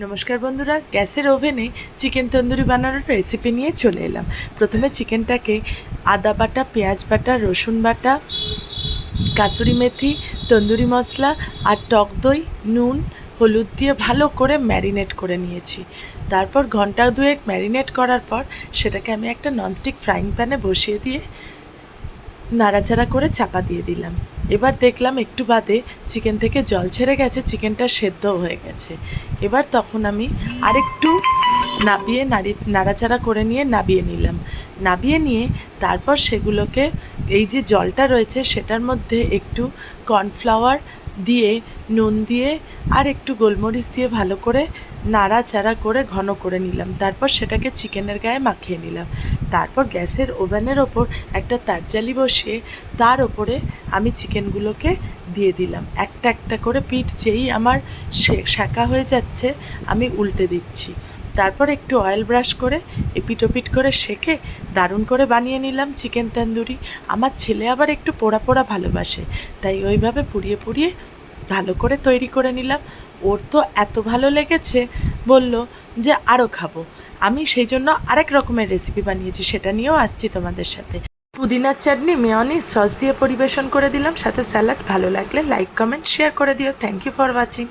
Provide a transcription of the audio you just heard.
নমস্কার বন্ধুরা, গ্যাসের ওভেনে চিকেন তন্দুরি বানানোর রেসিপি নিয়ে চলে এলাম। প্রথমে চিকেনটাকে আদা বাটা, পেঁয়াজ বাটা, রসুন বাটা, কাসুরি মেথি, তন্দুরি মশলা আর টক দই, নুন, হলুদ দিয়ে ভালো করে ম্যারিনেট করে নিয়েছি। তারপর ঘন্টা দুয়েক ম্যারিনেট করার পর সেটাকে আমি একটা ননস্টিক ফ্রাইং প্যানে বসিয়ে দিয়ে নাড়াচাড়া করে চাপা দিয়ে দিলাম। এবার দেখলাম একটু বাদে চিকেন থেকে জল ছেড়ে গেছে, চিকেনটা সেদ্ধ হয়ে গেছে। এবার তখন আমি আরেকটু নাড়াচাড়া করে নিয়ে নাবিয়ে নিলাম। নাবিয়ে নিয়ে তারপর সেগুলোকে এই যে জলটা রয়েছে সেটার মধ্যে একটু কর্নফ্লাওয়ার দিয়ে, নুন দিয়ে আর একটু গোলমরিচ দিয়ে ভালো করে নাড়াচাড়া করে ঘন করে নিলাম। তারপর সেটাকে চিকেনের গায়ে মাখিয়ে নিলাম। তারপর গ্যাসের ওভেনের ওপর একটা তারজালি বসিয়ে তার ওপরে আমি চিকেনগুলোকে দিয়ে দিলাম। একটা একটা করে পিঠ যেই আমার সেঁকা হয়ে যাচ্ছে আমি উল্টে দিচ্ছি। তারপর একটু অয়েল ব্রাশ করে এপিট ওপিট করে সেঁকে দারুণ করে বানিয়ে নিলাম চিকেন তন্দুরি। আমার ছেলে আবার একটু পোড়া পোড়া ভালোবাসে, তাই ওইভাবে পুড়িয়ে পুড়িয়ে ভালো করে তৈরি করে নিলাম। ওর তো এত ভালো লেগেছে, বলল যে আরও খাবো। আমি সেই জন্য আরেক রকমের রেসিপি বানিয়েছি, সেটা নিয়েও আসছি তোমাদের সাথে। পুদিনার চাটনি, মেয়নিজ, সস দিয়ে পরিবেশন করে দিলাম, সাথে স্যালাড। ভালো লাগলে লাইক, কমেন্ট, শেয়ার করে দিও। Thank you for watching.